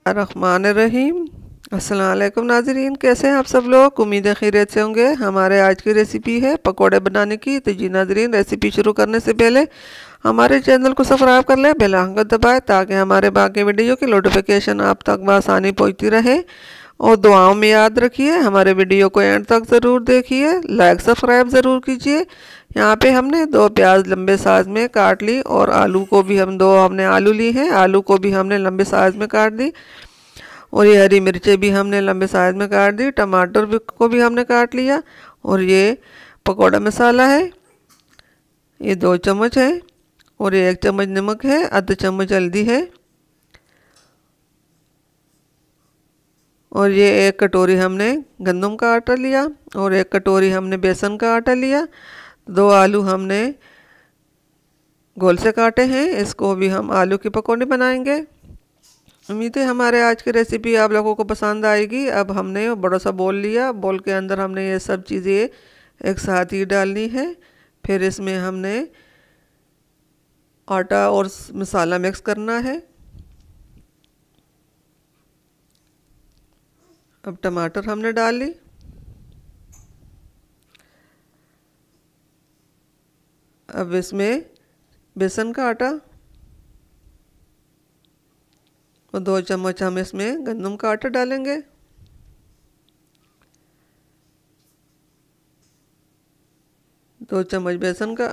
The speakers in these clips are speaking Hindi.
रहमान अस्सलाम वालेकुम नाजरीन, कैसे हैं आप सब लोग। उम्मीद है खैरियत से होंगे। हमारे आज की रेसिपी है पकोड़े बनाने की। तो जी नाजरीन, रेसिपी शुरू करने से पहले हमारे चैनल को सब्सक्राइब कर लें, बेल आइकन दबाएं ताकि हमारे बाकी वीडियो की नोटिफिकेशन आप तक बआसानी पहुंचती रहे। और दुआओं में याद रखिए, हमारे वीडियो को एंड तक ज़रूर देखिए, लाइक सब्सक्राइब ज़रूर कीजिए। यहाँ पे हमने 2 प्याज लंबे साइज़ में काट ली और आलू को भी हमने आलू ली हैं, आलू को भी हमने लंबे साइज़ में काट दी। और ये हरी मिर्चें भी हमने लंबे साइज़ में काट दी, टमाटर को भी हमने काट लिया। और ये पकौड़ा मसाला है, ये 2 चम्मच है। और ये 1 चम्मच नमक है, आधा चम्मच हल्दी है। और ये 1 कटोरी हमने गंदम का आटा लिया और 1 कटोरी हमने बेसन का आटा लिया। 2 आलू हमने गोल से काटे हैं, इसको भी हम आलू की पकौड़े बनाएंगे। उम्मीद है हमारे आज की रेसिपी आप लोगों को पसंद आएगी। अब हमने बड़ा सा बोल लिया, बोल के अंदर हमने ये सब चीज़ें एक साथ ही डालनी है। फिर इसमें हमने आटा और मसाला मिक्स करना है। अब टमाटर हमने डाल ली। अब इसमें बेसन का आटा और 2 चम्मच हम इसमें गंदम का आटा डालेंगे। दो चम्मच बेसन का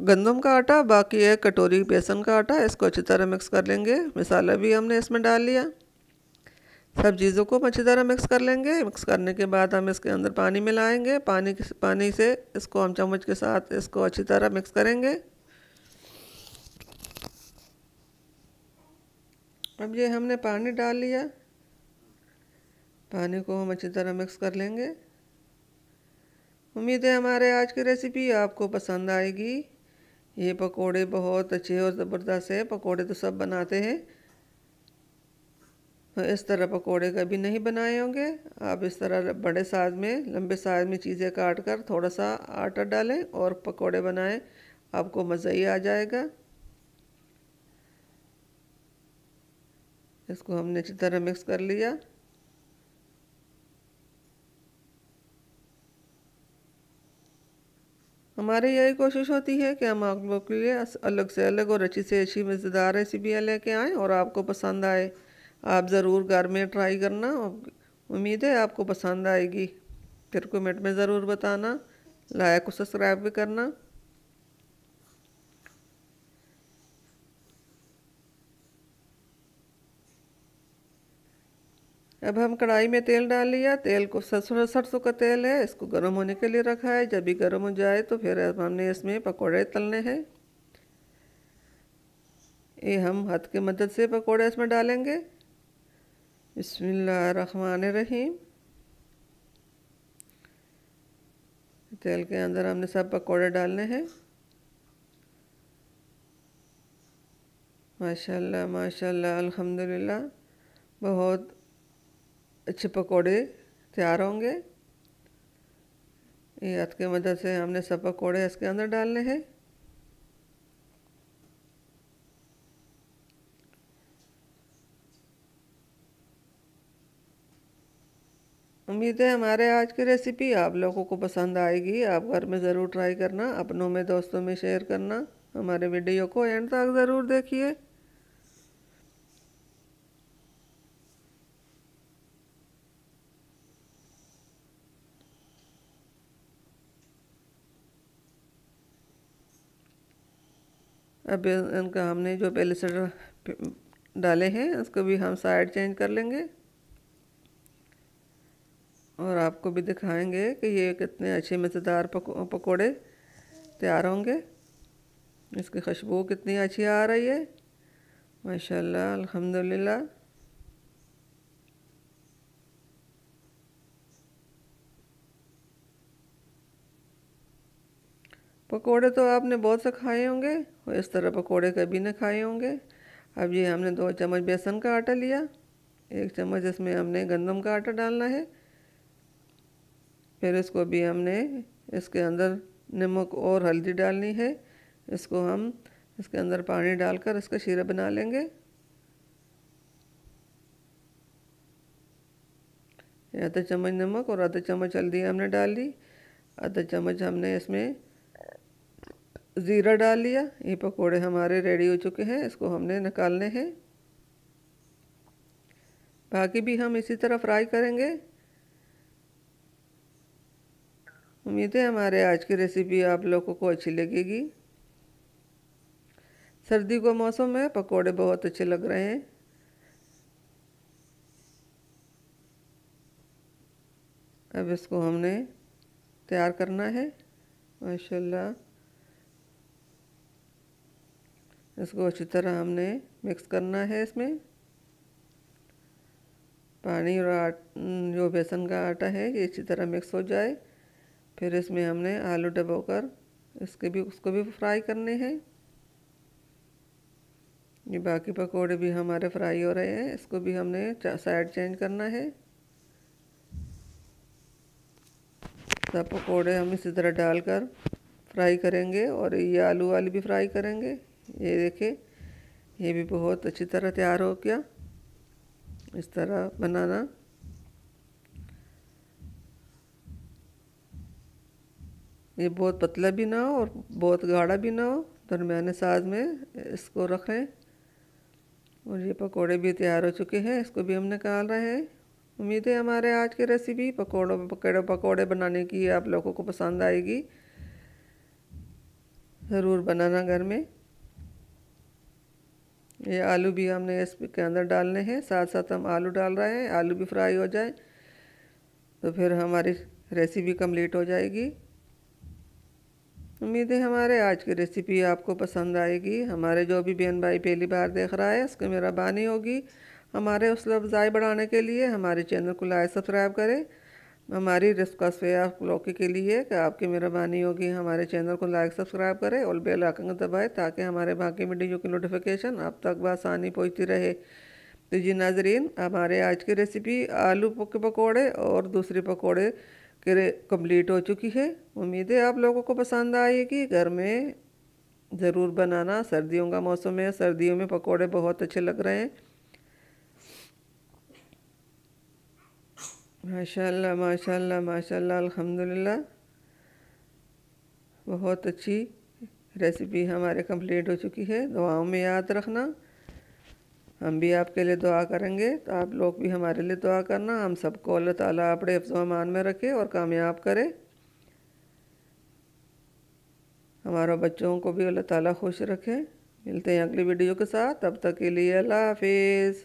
गंदम का आटा, बाकी 1 कटोरी बेसन का आटा, इसको अच्छी तरह मिक्स कर लेंगे। मसाला भी हमने इसमें डाल लिया। सब चीज़ों को अच्छी तरह मिक्स कर लेंगे। मिक्स करने के बाद हम इसके अंदर पानी मिलाएंगे। पानी से इसको हम चम्मच के साथ इसको अच्छी तरह मिक्स करेंगे। अब ये हमने पानी डाल लिया, पानी को हम अच्छी तरह मिक्स कर लेंगे। उम्मीद है हमारे आज की रेसिपी आपको पसंद आएगी। ये पकोड़े बहुत अच्छे और ज़बरदस्त है। पकोड़े तो सब बनाते हैं, तो इस तरह पकोड़े कभी नहीं बनाए होंगे। आप इस तरह बड़े साइज़ में लंबे साइज़ में चीज़ें काट कर थोड़ा सा आटा डालें और पकोड़े बनाएं, आपको मज़ा ही आ जाएगा। इसको हमने अच्छी तरह मिक्स कर लिया। हमारी यही कोशिश होती है कि हम आप लोग के लिए अलग से अलग और अच्छी से अच्छी मज़ेदार रेसिपियाँ लेके आएँ और आपको पसंद आए। आप ज़रूर घर में ट्राई करना। उम्मीद है आपको पसंद आएगी। फिर कमेंट में ज़रूर बताना, लाइक और सब्सक्राइब भी करना। अब हम कढ़ाई में तेल डाल लिया। तेल को सरसों का तेल है, इसको गर्म होने के लिए रखा है। जब भी गर्म हो जाए तो फिर अब हमने इसमें पकोड़े तलने हैं। ये हम हाथ की मदद से पकोड़े इसमें डालेंगे। बिस्मिल्लाहिर्रहमानिर्रहीम। तेल के अंदर हमने सब पकोड़े डालने हैं। माशाल्लाह माशाल्लाह, अल्हम्दुलिल्लाह, बहुत अच्छे पकोड़े तैयार होंगे। ये हाथ की मदद से हमने सब पकोड़े इसके अंदर डालने हैं। उम्मीद है हमारे आज की रेसिपी आप लोगों को पसंद आएगी। आप घर में ज़रूर ट्राई करना, अपनों में दोस्तों में शेयर करना। हमारे वीडियो को एंड तक ज़रूर देखिए। अब इनका हमने जो पहले से डाले हैं उसको भी हम साइड चेंज कर लेंगे और आपको भी दिखाएंगे कि ये कितने अच्छे मज़ेदार पकोड़े तैयार होंगे। इसकी खुशबू कितनी अच्छी आ रही है, माशाल्लाह, अल्हम्दुलिल्लाह। पकोड़े तो आपने बहुत से खाए होंगे और इस तरह पकोड़े कभी न खाए होंगे। अब ये हमने 2 चम्मच बेसन का आटा लिया, 1 चम्मच इसमें हमने गंदम का आटा डालना है। फिर इसको भी हमने इसके अंदर नमक और हल्दी डालनी है। इसको हम इसके अंदर पानी डालकर इसका शीरा बना लेंगे। आधा चम्मच नमक और आधा चम्मच हल्दी हमने डाल ली। आधा चम्मच हमने इसमें ज़ीरा डाल लिया। ये पकोड़े हमारे रेडी हो चुके हैं, इसको हमने निकालने हैं। बाकी भी हम इसी तरह फ्राई करेंगे। उम्मीद है हमारे आज की रेसिपी आप लोगों को अच्छी लगेगी। सर्दी का मौसम है, पकोड़े बहुत अच्छे लग रहे हैं। अब इसको हमने तैयार करना है। माशाल्लाह, इसको अच्छी तरह हमने मिक्स करना है। इसमें पानी और जो बेसन का आटा है ये अच्छी तरह मिक्स हो जाए। फिर इसमें हमने आलू डबोकर उसको भी फ्राई करने हैं। ये बाकी पकोड़े भी हमारे फ्राई हो रहे हैं, इसको भी हमने साइड चेंज करना है। सब पकोड़े हम इसी तरह डालकर फ्राई करेंगे और ये आलू वाली भी फ्राई करेंगे। ये देखिए, ये भी बहुत अच्छी तरह तैयार हो गया। इस तरह बनाना। ये बहुत पतला भी ना हो और बहुत गाढ़ा भी ना हो, दरमियाने साइज में इसको रखें। और ये पकोड़े भी तैयार हो चुके हैं, इसको भी हम निकाल रहे हैं। उम्मीद है हमारे आज की रेसिपी पकोड़े बनाने की आप लोगों को पसंद आएगी। ज़रूर बनाना घर में। ये आलू भी हमने इसके अंदर डालने हैं, साथ साथ हम आलू डाल रहे हैं। आलू भी फ्राई हो जाए तो फिर हमारी रेसिपी कंप्लीट हो जाएगी। उम्मीद है हमारे आज की रेसिपी आपको पसंद आएगी। हमारे जो भी बहन भाई पहली बार देख रहा है उसकी मेहरबानी होगी हमारे हौसला अफजाई बढ़ाने के लिए हमारे चैनल को लाइक सब्सक्राइब करें। हमारी रिक्वेस्ट है आप लोगों के लिए कि आपकी मेहरबानी होगी हमारे चैनल को लाइक सब्सक्राइब करें और बेल आइकन को दबाएं ताकि हमारे बाकी वीडियो की नोटिफिकेशन आप तक बआसानी पहुंचती रहे। तो जी नाजरीन, हमारे आज की रेसिपी आलू के पकौड़े और दूसरे पकौड़े के कंप्लीट हो चुकी है। उम्मीद है आप लोगों को पसंद आएगी। घर में ज़रूर बनाना, सर्दियों का मौसम है, सर्दियों में पकौड़े बहुत अच्छे लग रहे हैं। माशाल्लाह माशाल्लाह माशाल्लाह, अल्हम्दुलिल्लाह। बहुत अच्छी रेसिपी हमारे कंप्लीट हो चुकी है। दुआओं में याद रखना, हम भी आपके लिए दुआ करेंगे तो आप लोग भी हमारे लिए दुआ करना। हम सबको अल्लाह ताला अपने हिफ्ज़ व अमान में रखे और कामयाब करे। हमारे बच्चों को भी अल्लाह ताला खुश रखे। मिलते हैं अगली वीडियो के साथ, तब तक के लिए अल्लाह हाफिज़।